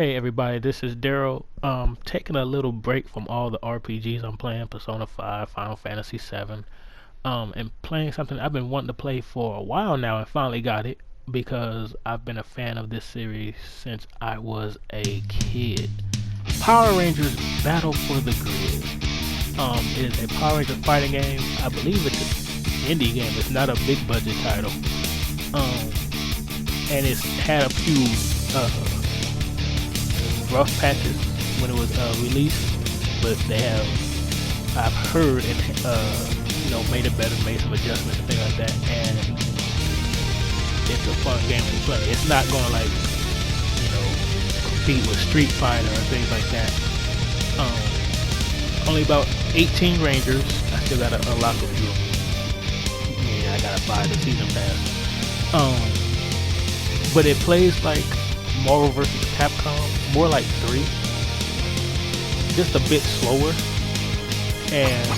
Hey everybody, this is Daryl. Taking a little break from all the RPGs I'm playing, Persona 5, Final Fantasy 7, and playing something I've been wanting to play for a while now and finally got it because I've been a fan of this series since I was a kid. Power Rangers Battle for the Grid. It is a Power Ranger fighting game. I believe it's an indie game. It's not a big budget title. And it's had a few rough patches when it was released, but they have, I've heard, and made it better, made some adjustments and things like that, and it's a fun game to play. It's not gonna compete with Street Fighter or things like that. Only about 18 Rangers. I still gotta unlock a few. Yeah, I gotta buy the season pass. But it plays like Marvel vs. Capcom, more like 3, just a bit slower, and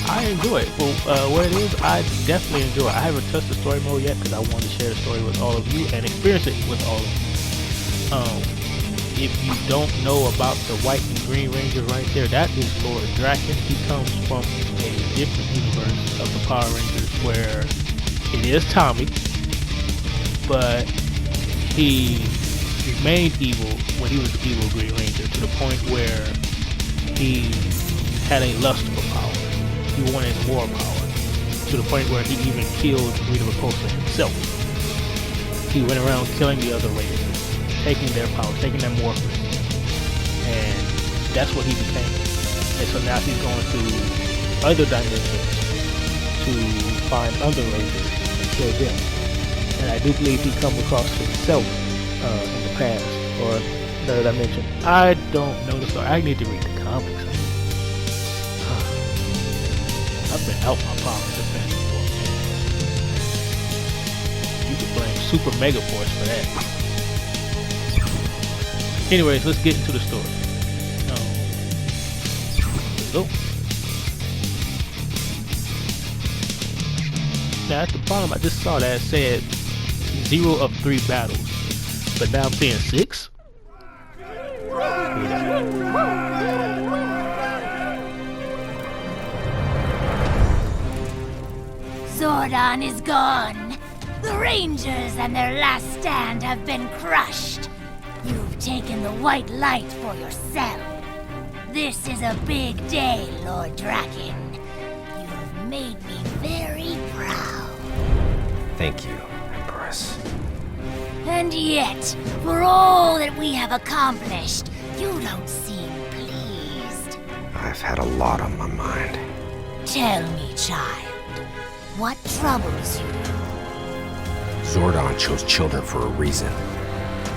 I enjoy it. For what it is, I definitely enjoy it. I haven't touched the story mode yet because I wanted to share the story with all of you and experience it with all of you. If you don't know about the White and Green Ranger right there, that is Lord Drakkon. He comes from a different universe of the Power Rangers where it is Tommy, but he remained evil when he was the evil Green Ranger, to the point where he had a lust for power. He wanted more power, to the point where he even killed Rita Repulsa himself. He went around killing the other Rangers, taking their power, taking their morphine, and that's what he became. And so now he's going to other dimensions to find other Rangers and kill them. And I do believe he come across himself in the past, or another dimension. I don't know the story. I need to read the comics. I've been out my Power Ranger fan before, man. You can blame Super Mega Force for that. Anyways, let's get into the story. So, now at the bottom, I just saw that it said 0 of 3 battles, but now I'm seeing 6. Zordon is gone. The Rangers and their last stand have been crushed. You've taken the white light for yourself. This is a big day, Lord Drakkon. You've made me very proud. Thank you, Empress. And yet, for all that we have accomplished, you don't seem pleased. I've had a lot on my mind. Tell me, child, what troubles you? Zordon chose children for a reason.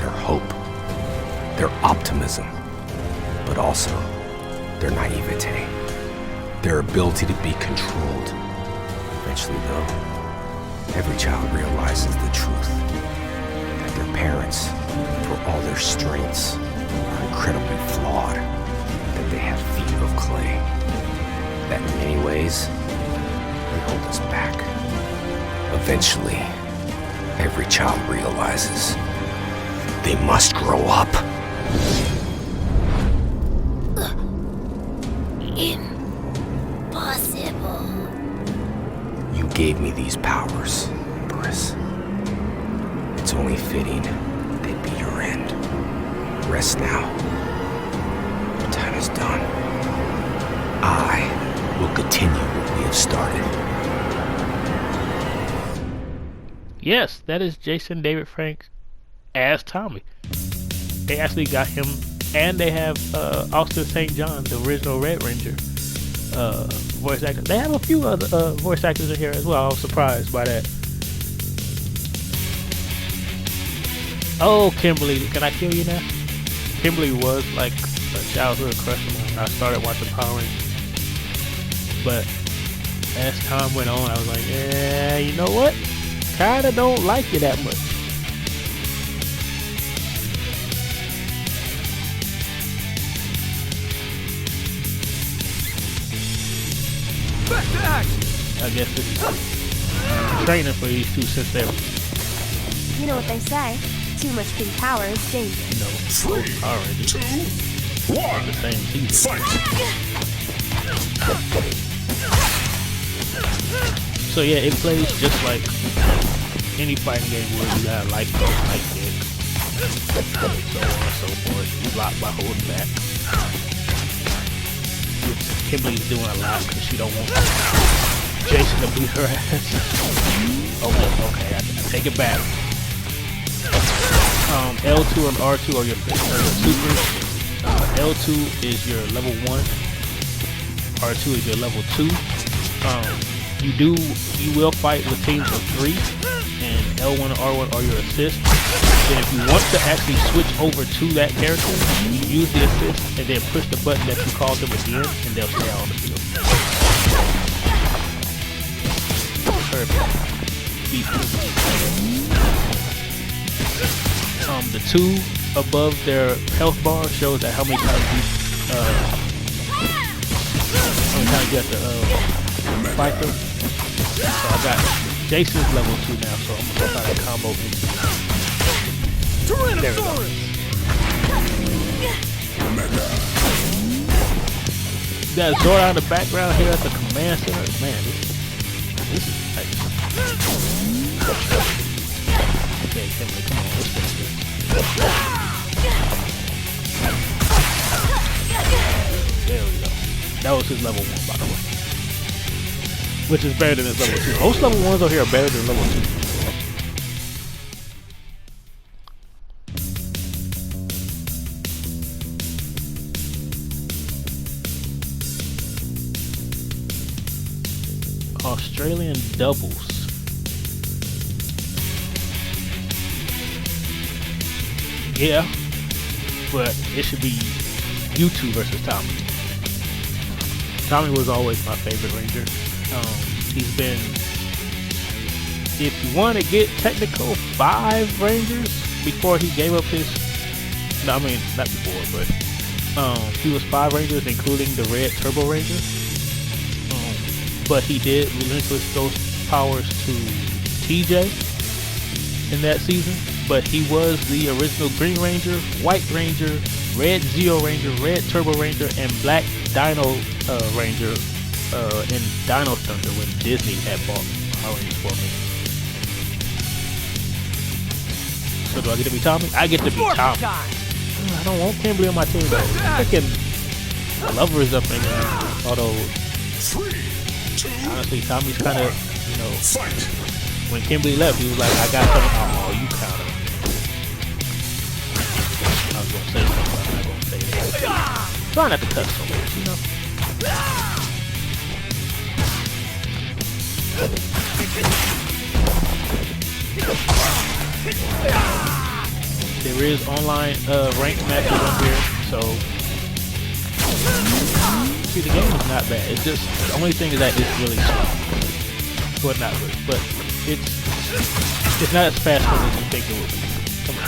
Their hope, their optimism, but also their naivete, their ability to be controlled. Eventually, though, every child realizes the truth, that their parents, for all their strengths, are incredibly flawed, that they have feet of clay, that in many ways, they hold us back. Eventually, every child realizes they must grow up. Impossible. You gave me these powers, Empress. It's only fitting they'd be your end. Rest now. Your time is done. I will continue what we have started. Yes, that is Jason David Frank as Tommy. They actually got him, and they have Austin St. John, the original Red Ranger, voice actor. They have a few other voice actors in here as well. I was surprised by that. Oh, Kimberly, can I kill you now? Kimberly was like a childhood crush of mine when I started watching Power Rangers. But as time went on, I was like, yeah, you know what? Kinda don't like you that much. I guess this is training for these two since they're... You know what they say, Too much pink power is dangerous. You know, both Power Rangers. 2, 1. The same season. Fight! So yeah, it plays just like any fighting game where you have life go, life kick, so on and so forth. You block by holding back. Which Kimberly's doing a lot because she don't want Jason to beat her ass. Okay, I take it back. L2 and R2 are your supers. L2 is your level 1. R2 is your level 2. You will fight with teams of 3, and L1 and R1 are your assists. Then if you want to actually switch over to that character, you use the assist and then push the button that you called them again, and they'll stay out on the field. Perfect. The 2 above their health bar shows that how many times you have to fight them. So I got Jason's level 2 now, so I'm gonna try to combo into there we go. Got Zordon in the background here at the command center. Man, this is nice. Okay, Kimberly, come on, let's finish this. There we go. That was his level 1, by the way. Which is better than his level 2. Most level 1s over here are better than level 2. Australian doubles. Yeah, but it should be you two versus Tommy. Tommy was always my favorite Ranger. He's been, if you want to get technical, 5 Rangers before he gave up his, no, I mean, not before, but he was 5 Rangers, including the Red Turbo Ranger. But he did relinquish those powers to TJ in that season. But he was the original Green Ranger, White Ranger, Red Zeo Ranger, Red Turbo Ranger, and Black Dino Ranger in Dino Thunder when Disney had bought Power Rangers for me. So do I get to be Tommy? I get to be Tommy. I don't want Kimberly on my team though. Freaking Lover is up in there. Although, honestly, Tommy's kind of, you know, when Kimberly left, he was like, I got something. Oh, you counter. I was going to say something, but I'm not going to say it. Try not to cut so much, you know. There is online ranked matches on here, so see, the game is not bad. It's just, the only thing is that it's really slow. Well, not really, but it's not as fast as you think it would be. Come on.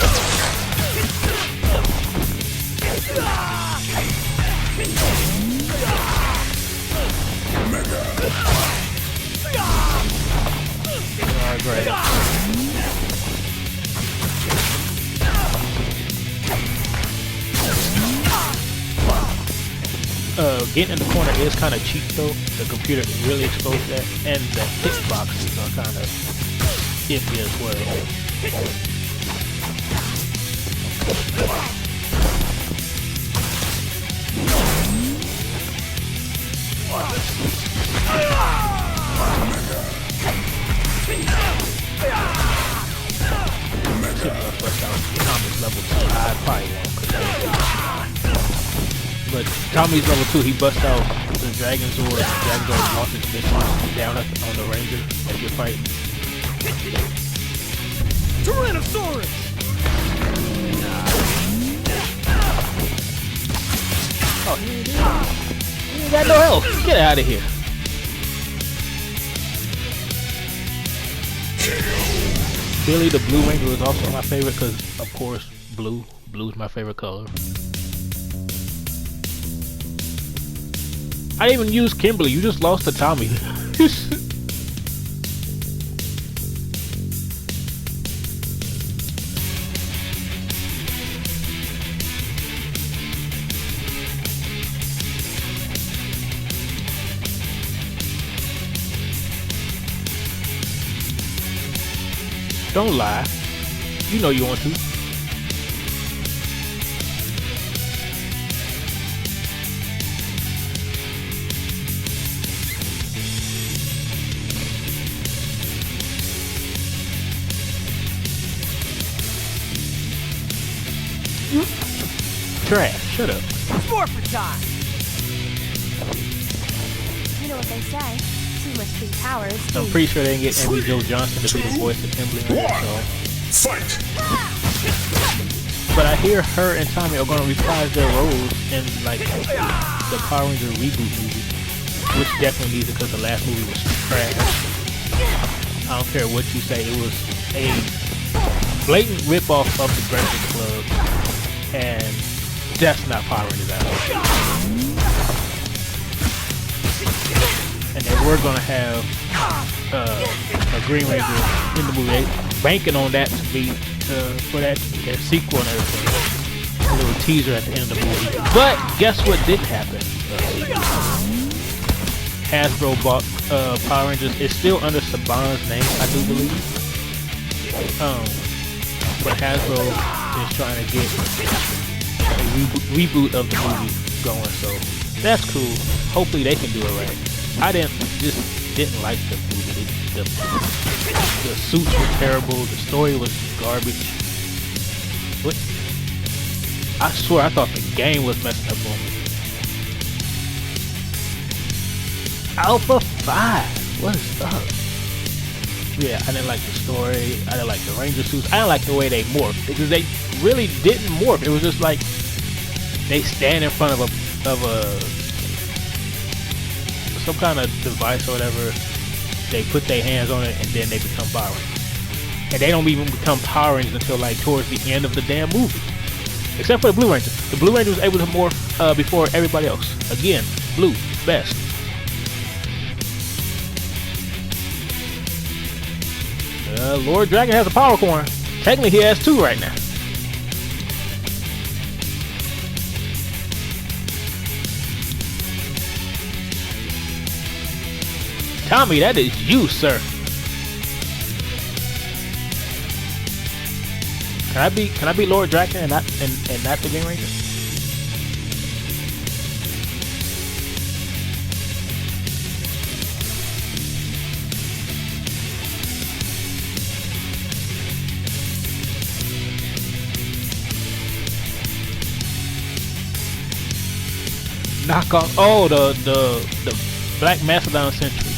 Alright, great. Getting in the corner is kind of cheap though. The computer really exposed that, and the hitboxes are kind of iffy as well. Level 2, I probably won't. But Tommy's level 2, he busts out the Dragon Zord. The Dragon Zord launches missiles down on the Ranger as you're fighting. Tyrannosaurus! Oh, he ain't got no health. Get out of here. Billy the Blue Ranger was also my favorite because, of course, blue. Blue is my favorite color. I didn't even use Kimberly. You just lost to Tommy. Don't lie. You know you want to. Trash. Shut up. Forfeit time! You know what they say. Too much free power is I'm dangerous. pretty sure they didn't get Amy Jo Johnson to be the voice of Emily on that show. Fight! But I hear her and Tommy are going to reprise their roles in like the Power Rangers reboot movie, which definitely needs it because the last movie was trash. I don't care what you say, it was a blatant ripoff of the Breakfast Club, and that's not Power Rangers at all. And they were going to have a Green Ranger in the movie. They banking on that to be for that their sequel and everything. A little teaser at the end of the movie. But guess what didn't happen? Hasbro bought Power Rangers. It's still under Saban's name, I do believe. But Hasbro is trying to get a reboot of the movie going, so that's cool. Hopefully they can do it right. I just didn't like the movie. The suits were terrible. The story was garbage. What? I swear I thought the game was messing up on me. Alpha 5. What is up? Yeah, I didn't like the story. I didn't like the Ranger suits. I didn't like the way they morphed because they really didn't morph. It was just like they stand in front of some kind of device or whatever. They put their hands on it and then they become Power Rangers. And they don't even become Power Rangers until like towards the end of the damn movie. Except for the Blue Ranger. The Blue Ranger was able to morph before everybody else. Again, blue, best. Lord Drakkon has a power coin. Technically he has 2 right now. Tommy, that is you, sir. Can I be Lord Drakkon and not the Green Ranger? Knock off. Oh, the Black Macedon Sentry.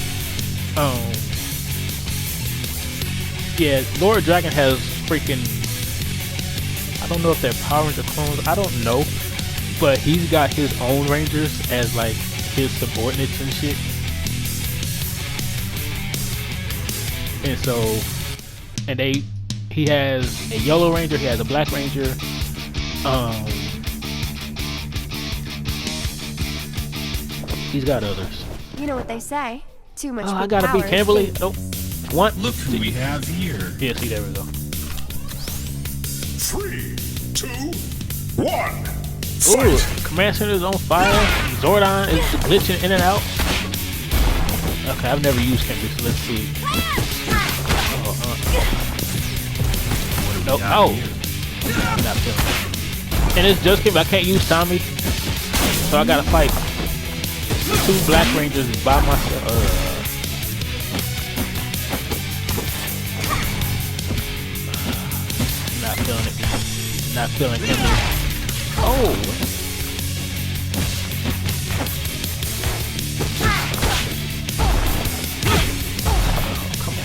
Yeah, Lord Drakkon has freaking, I don't know if they're Power Ranger clones, I don't know, but he's got his own Rangers as like his subordinates and shit. And so, and he has a Yellow Ranger, he has a Black Ranger, he's got others. You know what they say. Too much Oh, free I gotta power be is Kimberly. dangerous. Nope. One. Look who we have here. Yeah, see, there we go. 3, 2, 1. Ooh, Fight! Command Center is on fire. Zordon is glitching in and out. Okay, I've never used Kimberly, so let's see. Nope. Oh. Not feeling it. And it's just Kimberly. I can't use Tommy, so I gotta fight 2 Black Rangers by myself. Not feeling it. Not feeling it. Oh. Come on.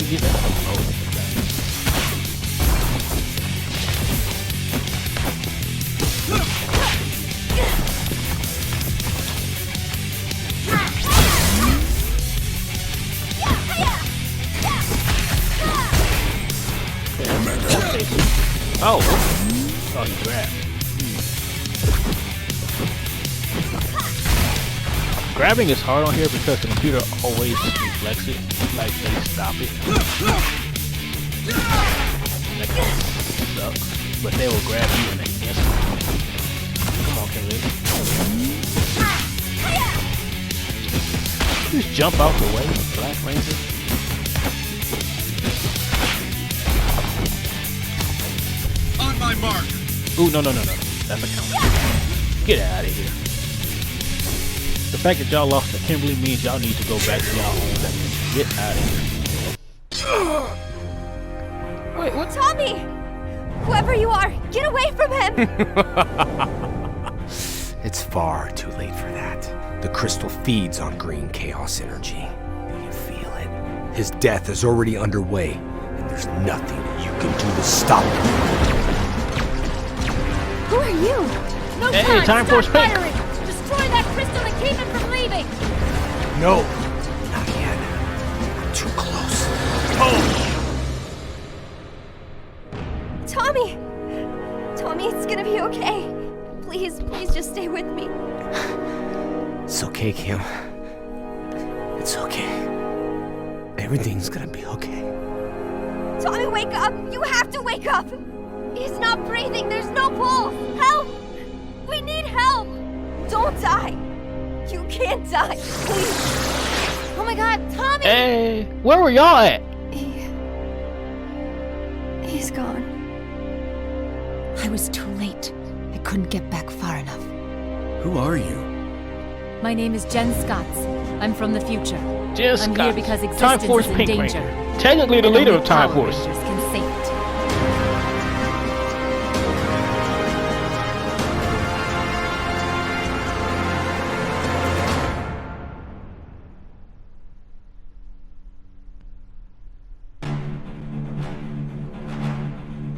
Get that. Oh, oh, oh, he grabbed. Grabbing is hard on here because the computer always reflects it, like they stop it. That kind of sucks, but they will grab you in an instant. Come on, King. Just jump out the way, Black Ranger. On my mark. Ooh, no. That's a counter. Get out of here. The fact that y'all lost to Kimberly means y'all need to go back to y'all own second. Get out of here. Wait, what? Tommy! Whoever you are, get away from him! It's far too late for that. The crystal feeds on green chaos energy. You can feel it. His death is already underway, and there's nothing you can do to stop it. Who are you? No Hey, time for Stop Pink. firing! Destroy that crystal and keep him from leaving! No, not yet. I'm too close. Oh! Tommy! Tommy, it's gonna be okay. Please just stay with me. It's okay, Kim. It's okay. Everything's gonna be okay. Tommy, wake up! You have to wake up! He's not breathing. There's no pulse. Help! We need help! Don't die! You can't die, please! Oh my god, Tommy! Hey, where were y'all at? He's gone. I was too late. I couldn't get back far enough. Who are you? My name is Jen Scotts. I'm from the future. Just I'm here because Time existence Force is in Pink danger. Ranger. Technically the And leader only of Time Power Force. Rangers can save it.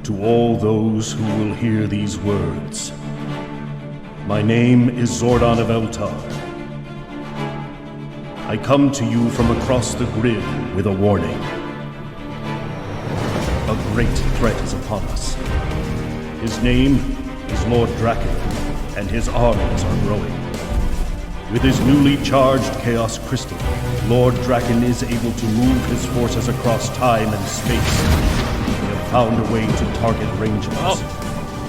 To all those who will hear these words, my name is Zordon of Eltar. I come to you from across the grid with a warning. A great threat is upon us. His name is Lord Drakkon, and his armies are growing. With his newly charged Chaos Crystal, Lord Drakkon is able to move his forces across time and space. We have found a way to target Rangers.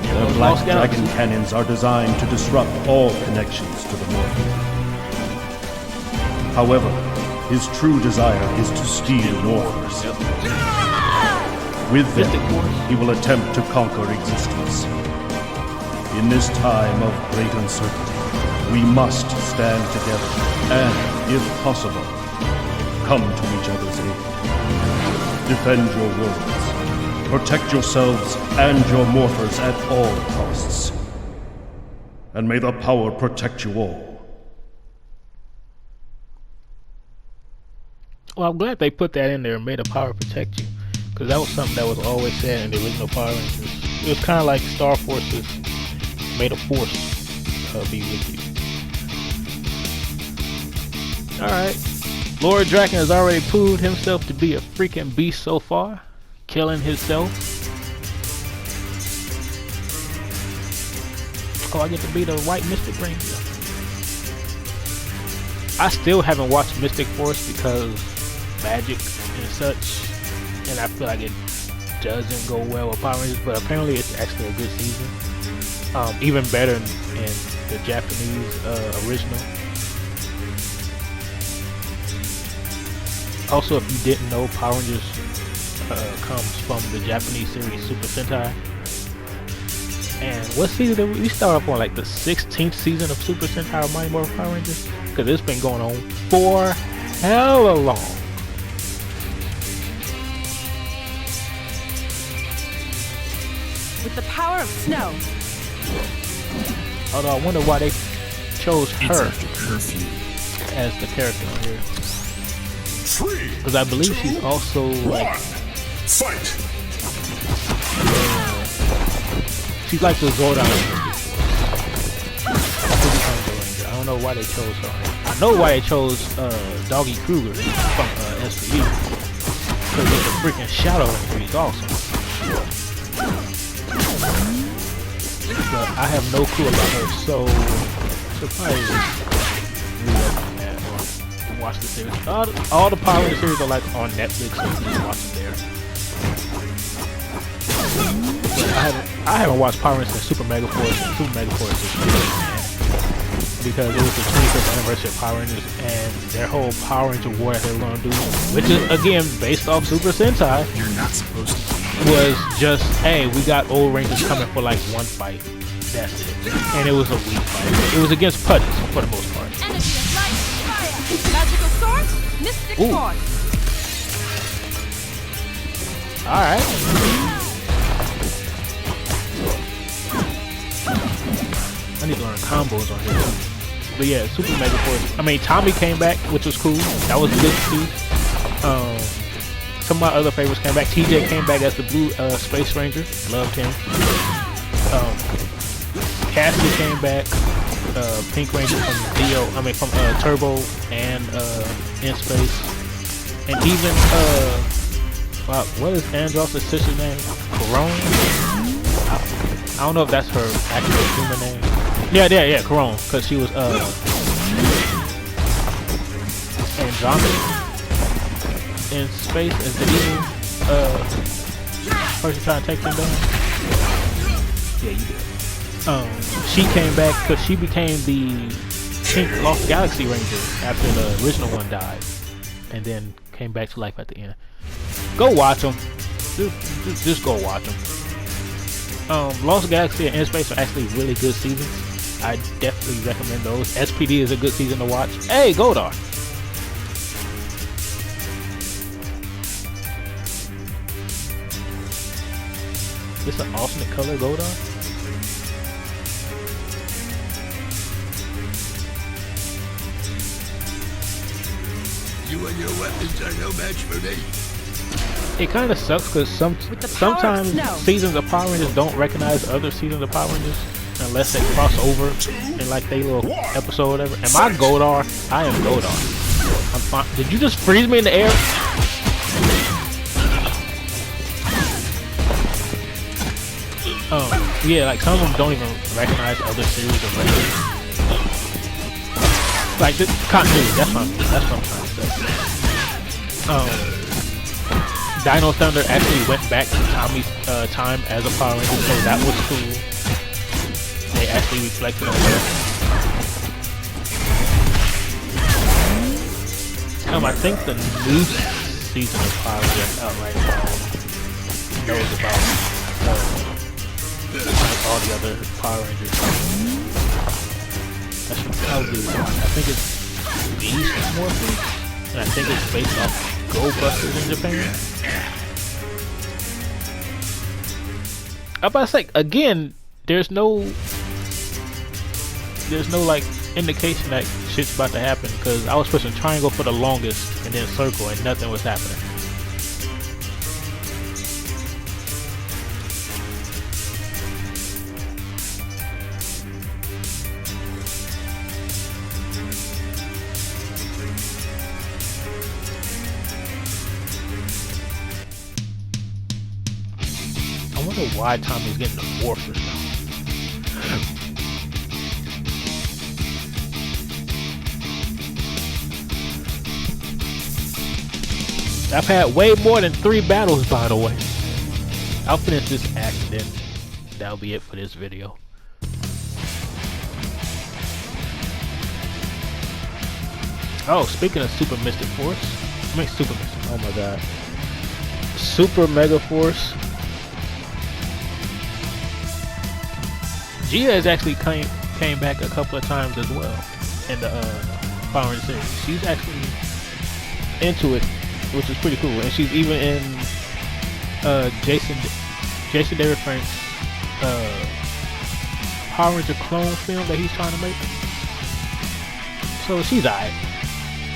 Their Black Dragon cannons are designed to disrupt all connections to the North. However, his true desire is to steal Northers. With them, he will attempt to conquer existence. In this time of great uncertainty, we must stand together and, if possible, come to each other's aid. Defend your worlds. Protect yourselves and your morphers at all costs. And may the power protect you all. Well, I'm glad they put that in there and made the power protect you. Because that was something that was always said in the original Power Rangers. It was kind of like Star Forces made a force be with you. Alright. Lord Drakkon has already proved himself to be a freaking beast so far. Killing himself. Oh, I get to be the white Mystic Ranger. I still haven't watched Mystic Force because magic and such, and I feel like it doesn't go well with Power Rangers, but apparently it's actually a good season. Even better in the Japanese original. Also, if you didn't know, Power Rangers comes from the Japanese series Super Sentai. And what season did we start off on? Like the 16th season of Super Sentai or Mighty Morphin Power Rangers? Because it's been going on for hella long. With the power of snow. Although I wonder why they chose It's her after curfew. as the character on here. 3, Because I believe she's 2, also 1. like Fight! she's like the Zordon. I don't know why they chose her. I know why they chose Doggy Kruger from SPU. Because it's a freaking shadow ranger. He's awesome. But I have no clue about her, so probably read up on that or watch the series. All the Power Rangers series are like on Netflix, so you can watch it there. But I I haven't watched Power Rangers since Super Mega Force, and Super Mega Force is really good, man. Because it was the 25th anniversary of Power Rangers, and their whole Power Ranger war that they were going to do, which is again based off Super Sentai, You're not supposed to. was just, hey, we got old Rangers coming for like one fight. That's it. And it was a weak fight. It was against putties for the most part. Energy of light, fire, magical sword, mystic Ooh. sword. Alright. I need to learn combos on here. But yeah, Super Mega Force. I mean, Tommy came back, which was cool. That was good to see. Some of my other favorites came back. TJ came back as the Blue Space Ranger. Loved him. Cassie came back. Pink Ranger from Turbo and In Space. And even what is Andros' sister's name? Corone? I don't know if that's her actual human name. Yeah, Corone, because she was Andromeda in space as the evil person trying to take them down. Yeah, you did. She came back because she became the Pink Lost Galaxy Ranger after the original one died, and then came back to life at the end. Go watch them. Just go watch them. Lost Galaxy and In Space are actually really good seasons. I definitely recommend those. SPD is a good season to watch. Hey, Goldar! This an alternate color Goldar? You and your weapons are no match for me. It kind of sucks because sometimes seasons of Power Rangers don't recognize other seasons of Power Rangers unless they cross over in like they little episode or whatever. Am I Goldar? I am Goldar. I'm fine. Did you just freeze me in the air? Yeah, like some of them don't even recognize other series of Rangers. Like this continuity, that's what I'm trying to say. Dino Thunder actually went back to Tommy's time as a Power Ranger, so that was cool. They actually reflected on that. I think the new season of Power Rangers out right now knows about like all the other Power Rangers. I think it's Beast Morphin, and I think it's based off Go Busters in Japan. I'm about to say, again, there's no like indication that shit's about to happen, because I was pushing triangle for the longest and then circle and nothing was happening. I wonder why Tommy's getting the morphers now. I've had way more than 3 battles, by the way. I'll finish this act and then that'll be it for this video. Oh, speaking of Super Mystic Force, Super Mystic, oh my god. Super Mega Force. Gia has actually came back a couple of times as well in the Power Rangers series. She's actually into it, which is pretty cool, and she's even in Jason David Frank's Power Ranger clone film that he's trying to make. So she's alright.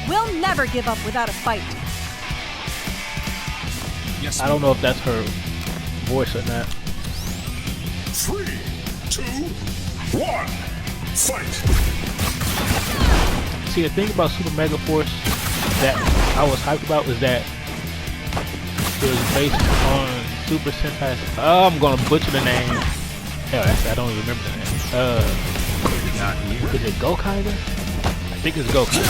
We'll never give up without a fight. Yes, I don't know if that's her voice or not. 3, 2, 1, fight! See, the thing about Super Mega Force that I was hyped about was that it was based on Super Sentai. Oh, I'm gonna butcher the name. Hell, actually, I don't even remember the name. Is it Gokaiger? I think it's Gokaiger.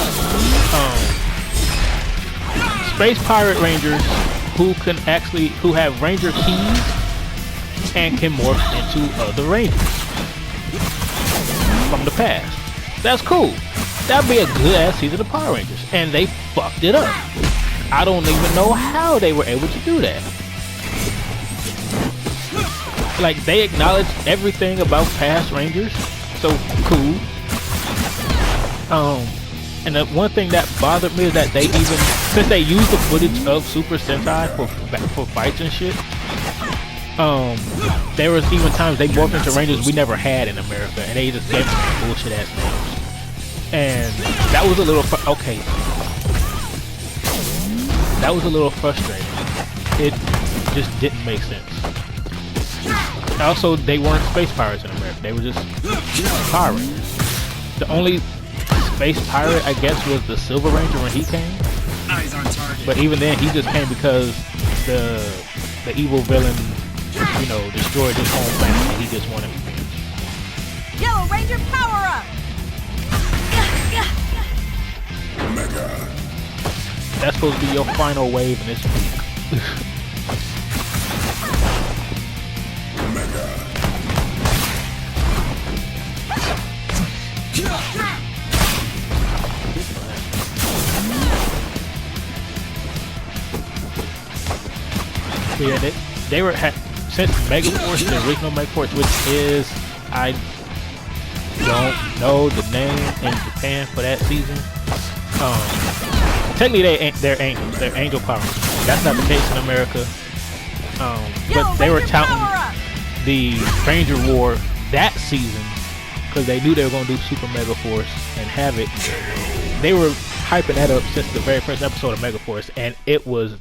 Space Pirate Rangers who have Ranger keys and can morph into other Rangers from the past. That's cool. That'd be a good ass season of Power Rangers, and they fucked it up. I don't even know how they were able to do that. Like, they acknowledged everything about past Rangers, so cool. And the one thing that bothered me is that they even, since they used the footage of Super Sentai for fights and shit, there was even times they morphed into Rangers we never had in America, and they just gave them bullshit ass names. And that was a little okay. That was a little frustrating. It just didn't make sense. Also, they weren't space pirates in America. They were just Power Rangers. The only space pirate, I guess, was the Silver Ranger when he came. Eyes on target. But even then, he just came because the evil villain, you know, destroyed his home planet, and he just wanted revenge. Yellow Ranger, power up! Mega. That's supposed to be your final wave in this week. Mega. Yeah, they were since Megaforce, the original Megaforce, which is, I don't know the name in Japan for that season. Technically they're angels. They're angel powers. That's not the case in America. But they were touting the Ranger War that season because they knew they were going to do Super Megaforce and have it. They were hyping that up since the very first episode of Megaforce, and it was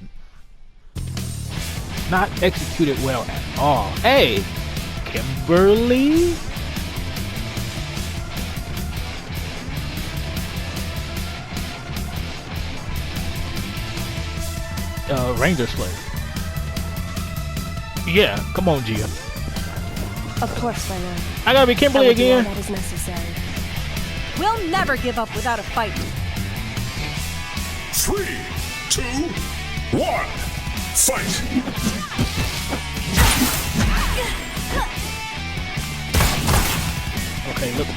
not executed well at all. Hey, Kimberly. Ranger Slayer. Yeah, come on, Gia. Of course, my lord. I gotta be Kimberly I will do all again. that is necessary. We'll never give up without a fight. 3, 2, 1. Fight. Okay, look.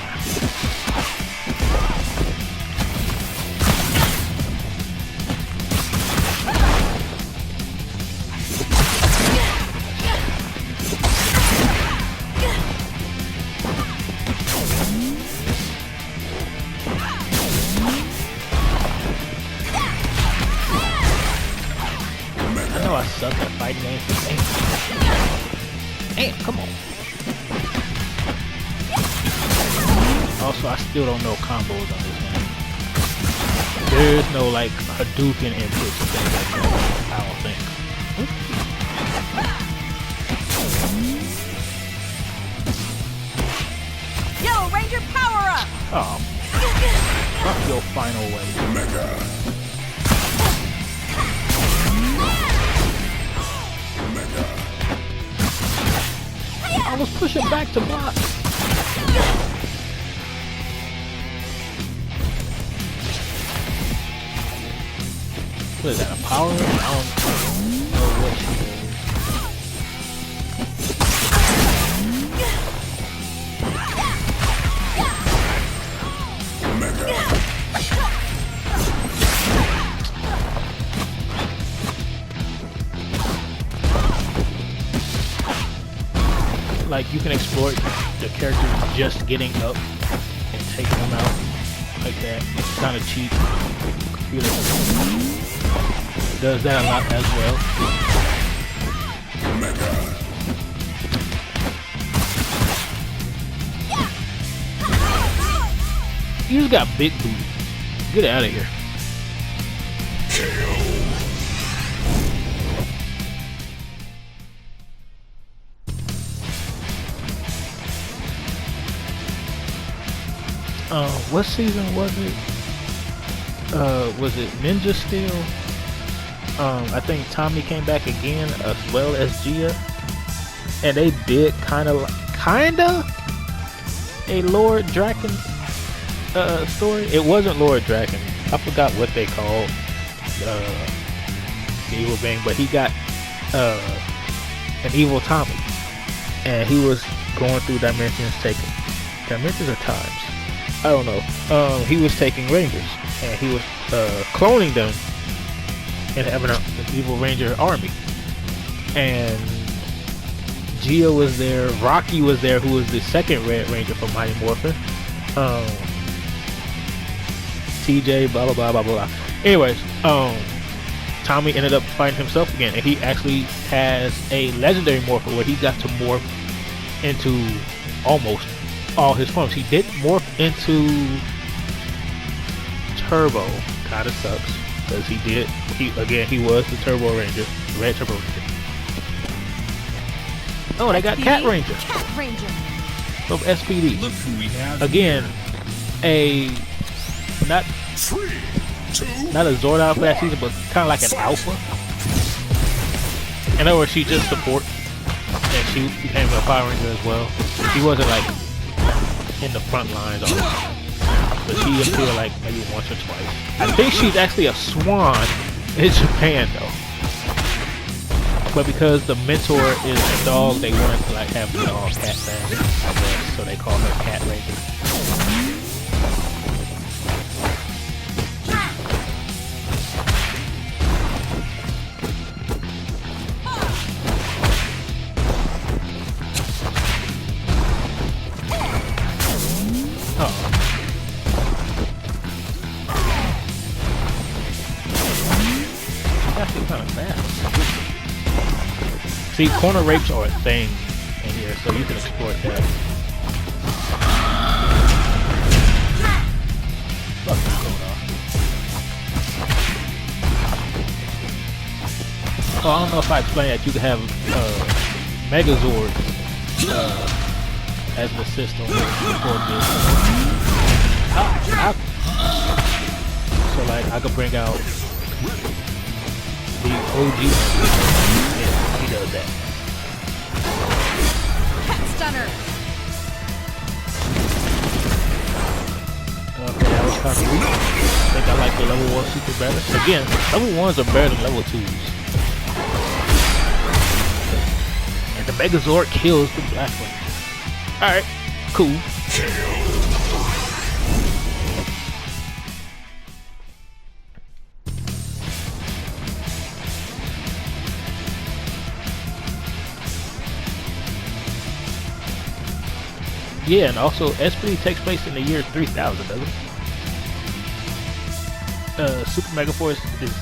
I know I suck at fighting games. Damn, come on. Also, I still don't know combos on this game. There's no like Hadouken inputs and things like that, I don't think. Yellow Ranger, power up! Oh, fuck your final wave. Mega. I was pushing back to block. What is that, a power? I don't know what she is. Like, you can exploit the characters just getting up and taking them out like that. It's kind of cheap. Computer does that a lot as well. You just got big booty. Get out of here. What season was it? Was it Ninja Steel? I think Tommy came back again as well as Gia, and they did kinda a Lord Drakkon story. It wasn't Lord Drakkon. I forgot what they called the evil being, but he got an evil Tommy. and he was going through dimensions, taking dimensions or times, I don't know. He was taking Rangers, and he was cloning them and having an evil Ranger army. And Geo was there, Rocky was there, who was the second Red Ranger from Mighty Morphin. TJ, blah blah blah blah blah. Anyways, Tommy ended up fighting himself again, and he actually has a legendary morpher where he got to morph into almost all his forms. He did morph into Turbo. Kinda sucks, because he was the Turbo Ranger, the Red Turbo Ranger. Oh, they got Cat Ranger. Cat Ranger. From SPD. Look who we have. Again, not 3, 2, a Zordon for that season, but kind of like an alpha. In other words, she just support, and she became a Power Ranger as well. She wasn't like in the front lines all the time, but she appeared like maybe once or twice. I think she's actually a swan in Japan though. But because the mentor is a dog, they wanted to like have the dog cat family, I guess, so they call her Cat Ranger. See, corner rapes are a thing in here, so you can exploit that. What's going on? Oh, I don't know if I explained that you can have Megazord as an assist on so like I could bring out the OG. He does that. Cat Stunner. Okay, that was kind of weak. I think I like the level 1 super better. Again, level 1s are better than level 2s. And the Megazord kills the Black Ranger. Alright, cool. Yeah, and also SPD takes place in the year 3000, doesn't it? Super Mega Force is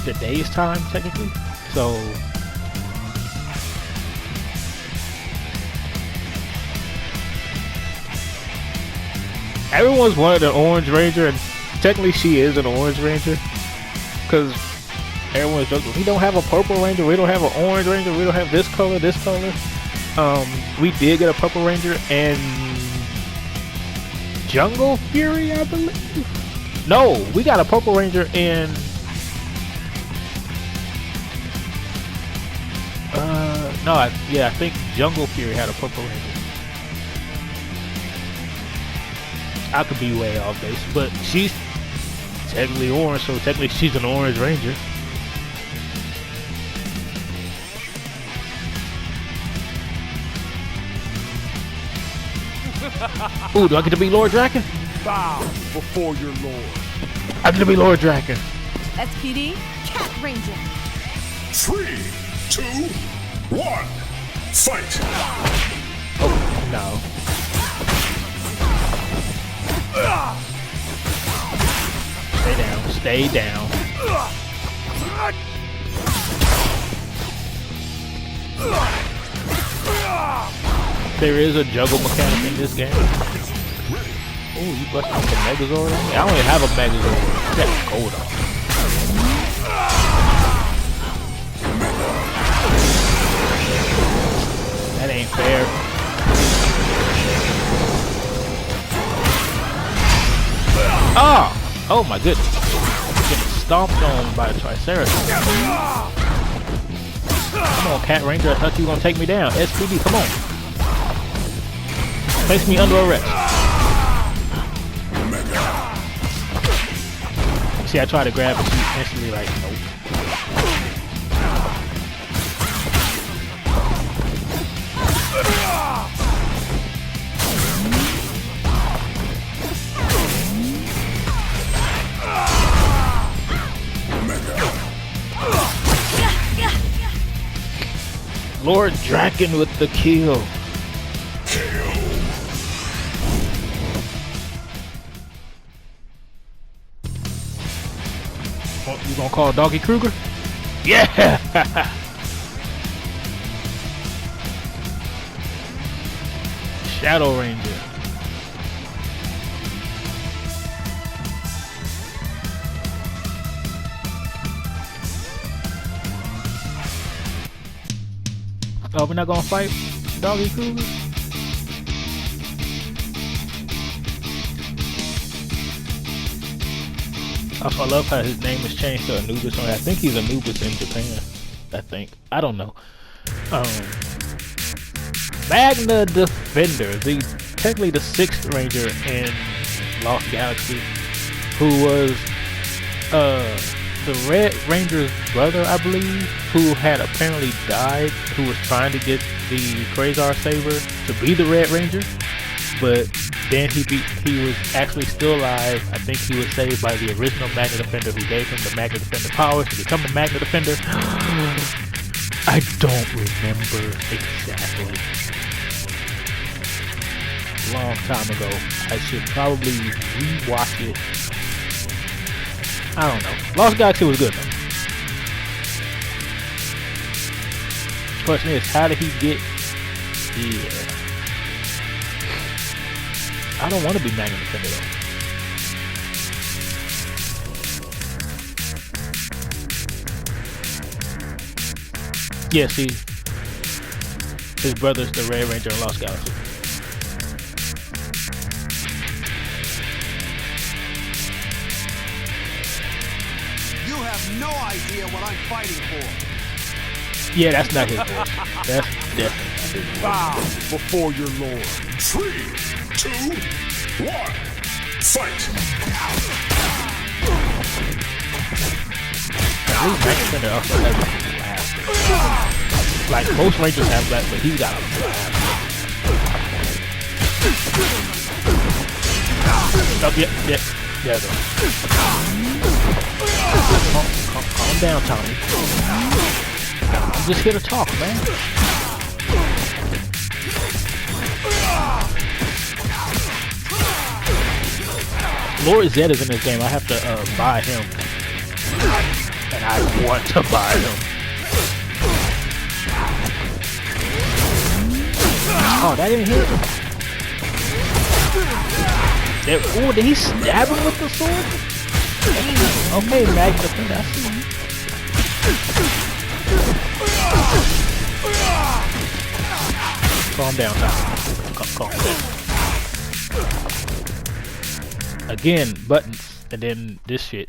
the day's time, technically. So everyone's wanted an Orange Ranger, and technically she is an Orange Ranger, because everyone's joking, we don't have a Purple Ranger, we don't have an Orange Ranger, we don't have this color, this color. We did get a Purple Ranger and Jungle Fury, I believe. No, we got a Purple Ranger in I think Jungle Fury had a Purple Ranger. I could be way off base, but she's technically orange, so technically she's an Orange Ranger. Ooh, do I get to be Lord Drakkon? Bow before your lord. I get to be Lord Drakkon. SPD, Cat Ranger. 3, 2, 1, fight! Oh, no. Stay down, stay down. There is a juggle mechanic in this game. Oh, you busted out the Megazord? I don't even have a Megazord. That's gold on. That ain't fair. Oh my goodness. Getting stomped on by a Triceratops. Come on, Cat Ranger. I thought you were going to take me down. SPD, come on. Place me under arrest. See, I tried to grab it. She instantly like, nope. Lord Drakkon with the kill. Oh, you gonna call Doggy Kruger? Yeah! Shadow Ranger. Oh, we're not gonna fight Doggy Kruger? I love how his name is changed to Anubis. I think he's Anubis in Japan. I think. I don't know. Magna Defender, technically the 6th Ranger in Lost Galaxy, who was the Red Ranger's brother, I believe, who had apparently died, who was trying to get the Quasar Saber to be the Red Ranger, but then he was actually still alive. I think he was saved by the original Magna Defender, who gave him the Magna Defender powers to become the Magna Defender. I don't remember exactly. Long time ago. I should probably rewatch it. I don't know. Lost Galaxy was good though. Question is, how did he get here? I don't want to be Magna Defender though. Yeah, see, his brother's the Red Ranger in Lost Galaxy. You have no idea what I'm fighting for. Yeah, that's not his voice. That's definitely his voice. Bow before your lord. 3, 2, 1, fight! At least Magna Defender also has a blast. Like most Rangers have blast, but he's got a blast. Oh, yeah. Calm down, Tommy. I'm just here to talk, man. Lord Zed is in this game. I have to buy him. And I want to buy him. Oh, that didn't hit. Oh, did he stab him with the sword? Okay, Magna Defender, I see him. Calm down, Tom. Calm down. Again, buttons, and then this shit.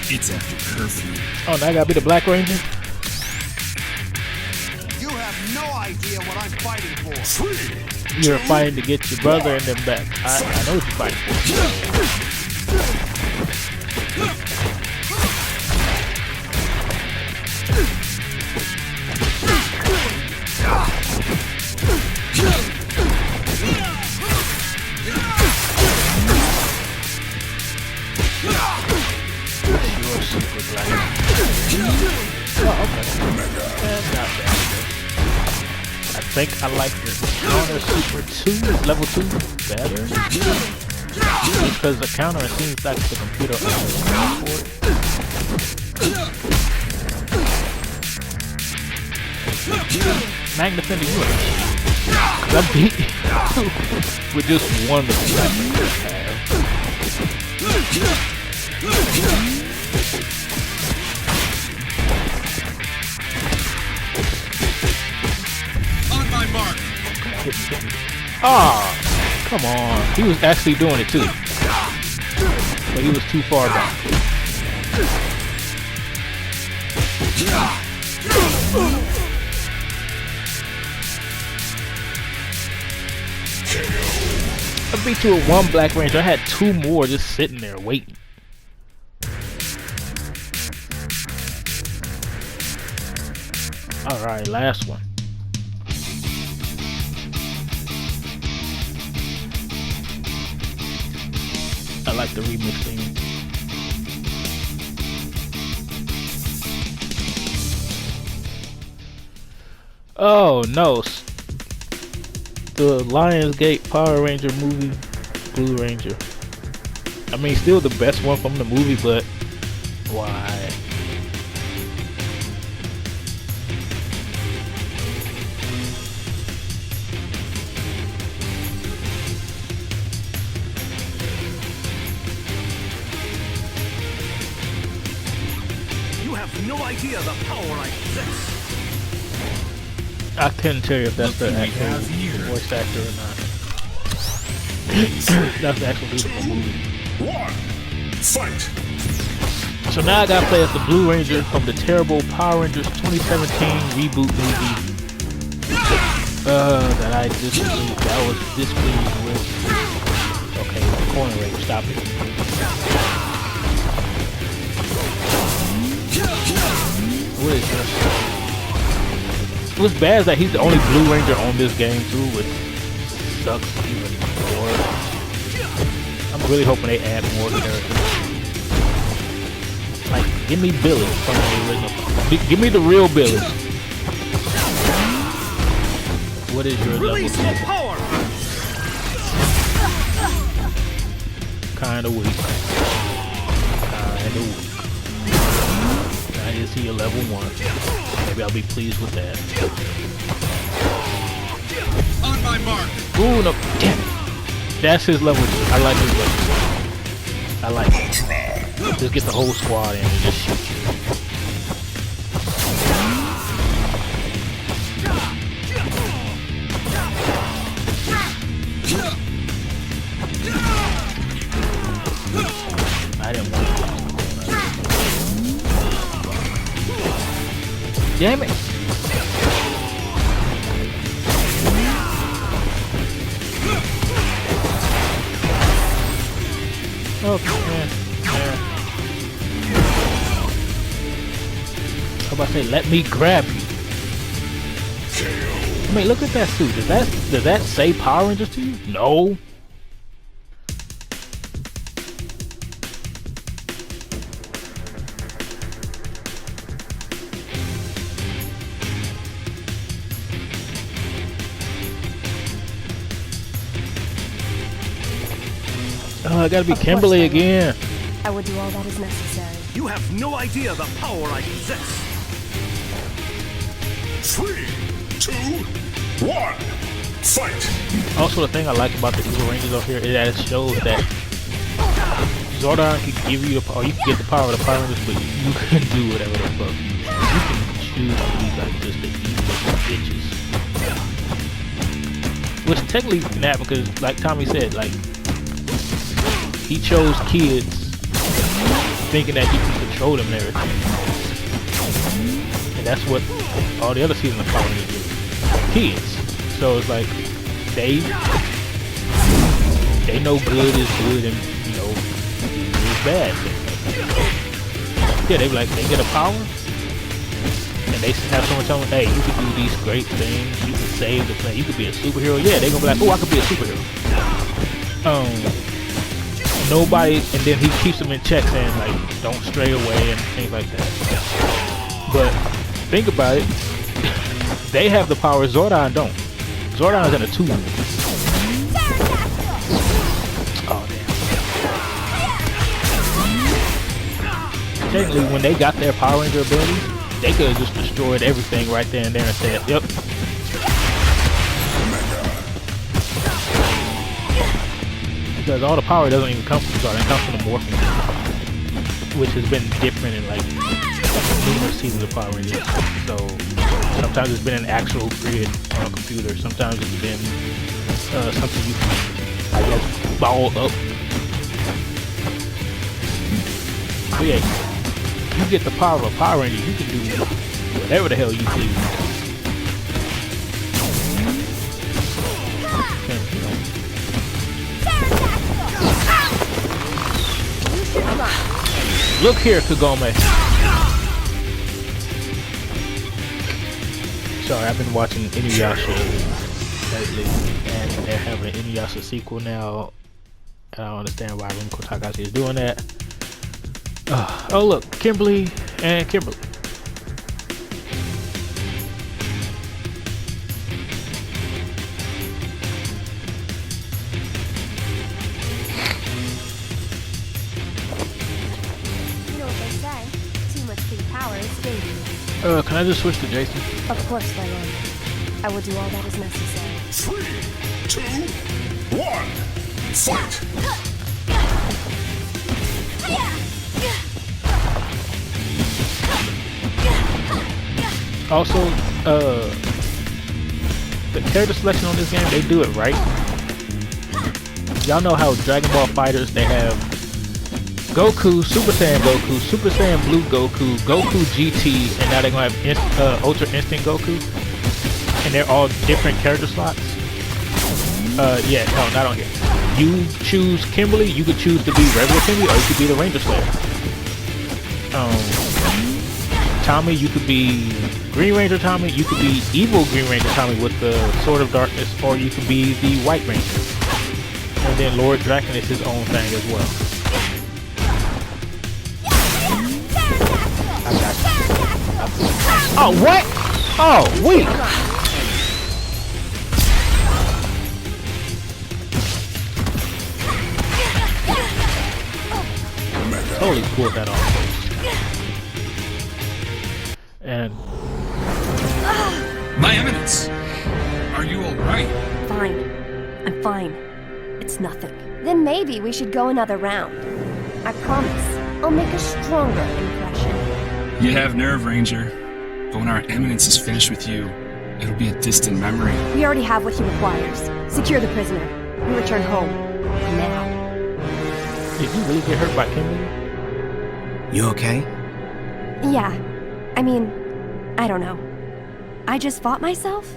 It's after curfew. Oh, now I gotta be the Black Ranger? You have no idea what I'm fighting for. 3, You're fighting to get your brother and them back. I know what you're fighting for. You're super black. Oh, okay. That's not bad. I think I like the counter super 2, level 2 better. Because the counter, it seems like the computer only for it. Magna Defender, you because I beat you with just one of the Black Rangers I have. On my mark. Ah, come on. He was actually doing it too. But he was too far back. I beat you with one Black Ranger. I had 2 more just sitting there waiting. Alright, last one. I like the remix theme. Oh no. The Lionsgate Power Ranger movie, Blue Ranger. I mean, still the best one from the movie, but why? You have no idea the power I possess. I couldn't tell you if that's the actual voice actor or not. That's the actual dude from the movie. One, fight! So now I gotta play as the Blue Ranger from the terrible Power Rangers 2017 reboot movie. That I displeased. That was displeased with. Okay, corner rate, stop it. What is this? What's bad is that he's the only Blue Ranger on this game too, which sucks even more. I'm really hoping they add more characters. Like, give me Billy from the original. Give me the real Billy. What is your level 2? Kinda weak. Kinda weak. Now is he a level 1? Maybe I'll be pleased with that. On my mark! Ooh, no. Damn it. That's his level 2. I like his level 2. I like it. Just get the whole squad in and just shoot you. I didn't want to. Damn it! Oh, man. How about I say, let me grab you? I mean, look at that suit. Does that say Power Rangers to you? No. Oh, I gotta be Kimberly again. I would do all that is necessary. You have no idea the power I possess. 3, 2, 1, fight! Also, the thing I like about the Evil Rangers over here is that it shows that Zordon can give you the power. You can get the power of the Power Rangers, but you can do whatever the fuck you can choose to be like just the evil bitches. Which technically not, because like Tommy said, like he chose kids thinking that he can control them and everything. And that's what all the other seasons of Power Rangers do. Kids. So it's like they know good is good and you know evil is bad. Yeah, they be like they get a power and they have someone tell them, hey, you can do these great things, you can save the planet, you could be a superhero. Yeah, they gonna be like, oh, I could be a superhero. Nobody, and then he keeps them in check saying like don't stray away and things like that. But think about it, they have the power Zordon don't. Zordon's in a tube. Oh damn. Technically when they got their Power Ranger abilities, they could have just destroyed everything right there and there and said, yep. Because all the power doesn't even come from Zordon, it comes from the morphing, which has been different in like numerous seasons of Power Rangers. So sometimes it's been an actual grid on a computer, sometimes it's been something you can, I guess, ball up. But yeah, you get the power of a Power Ranger, you can do whatever the hell you please. Look here, Kagome. Sorry, I've been watching Inuyasha lately, and they're having an Inuyasha sequel now. And I don't understand why Rinko Takahashi is doing that. Oh look, Kimberly and Kimberly. You know what they say. Too much big power is dangerous. Can I just switch to Jason? Of course, Leon. I will do all that is necessary. 3, 2, 1, fight! Also, the character selection on this game, they do it right. Y'all know how Dragon Ball Fighters, they have Goku, Super Saiyan Blue Goku, Goku GT, and now they're gonna have Ultra Instinct Goku, and they're all different character slots. Yeah, no, not on here. You choose Kimberly, you could choose to be regular Kimberly, or you could be the Ranger Slayer. Tommy, you could be Green Ranger Tommy, you could be evil Green Ranger Tommy with the Sword of Darkness, or you could be the White Ranger. And then Lord Drakkon is his own thing as well. I got you. Oh, what? Oh, weak. Totally pulled that off. And My Eminence, are you all right? Fine. I'm fine. It's nothing. Then maybe we should go another round. I promise. I'll make a stronger impression. You have nerve, Ranger. But when our Eminence is finished with you, it'll be a distant memory. We already have what he requires. Secure the prisoner. We return home. Now. did you really get hurt by Kimberly? You okay? Yeah. I mean, I don't know. I just fought myself?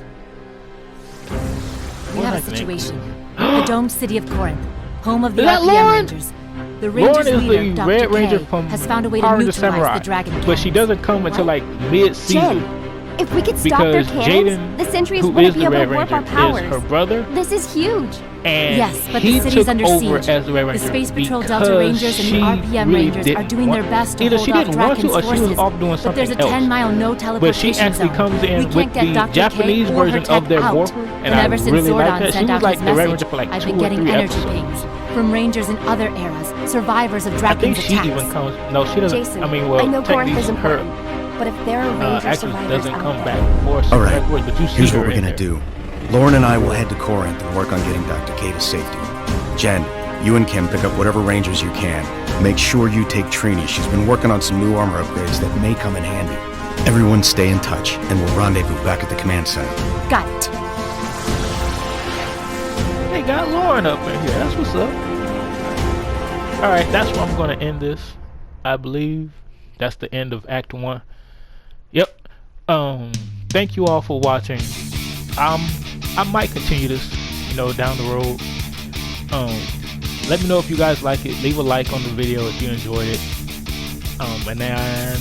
We have a situation. The domed city of Corinth, home of the Is that RPM Lauren? Rangers. The Rangers Lauren is leader, the Dr. Red Ranger K, from has found a way to Power of the neutralize Samurai, the dragon but she cannons. doesn't come until like mid-season. Jen, if we could stop their Because cannons, Jaden, the sentries who wouldn't is be the able Red to warp Ranger, our powers. is her brother, This is huge. and Yes, but he the city's took under over siege. as the Red Ranger The Space Patrol because Delta Rangers and the she RPM really Rangers are didn't doing their want- best to either hold she off didn't want to, Drakkon's or she was forces. off doing But something there's a else. 10-mile no But teleportation she actually zone. comes in We with can't get the Dr. Japanese K or her version tech of their out. warp, and And I ever since really like Zordon that. She sent was out like his the Red message, Ranger for like I've 2 been or getting 3 energy episodes. pings from Rangers in other eras, survivors of I Drakkon's think she attacks. even comes. No, she doesn't. Jason, I mean, well, I know Corinth technically is her important, but if there are Ranger actress survivors doesn't out come there, back for All right, but you see here's her what we're in gonna there. do. Lauren and I will head to Corinth and work on getting Dr. K to safety. Jen, you and Kim pick up whatever Rangers you can. Make sure you take Trini. She's been working on some new armor upgrades that may come in handy. Everyone stay in touch, and we'll rendezvous back at the command center. Got it. They got Lauren up in here. That's what's up. Alright, that's where I'm going to end this. I believe that's the end of Act 1. Yep. Thank you all for watching. I might continue this, down the road. Let me know if you guys like it. Leave a like on the video if you enjoyed it. And then,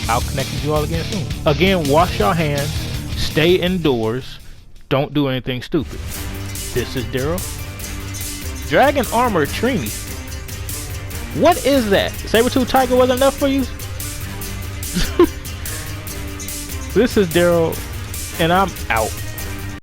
I'll connect with you all again soon. Again, wash your hands. Stay indoors. Don't do anything stupid. This is Daryl. Dragon Armor Trini. What is that? Saber-tooth Tiger wasn't enough for you? This is Daryl, and I'm out.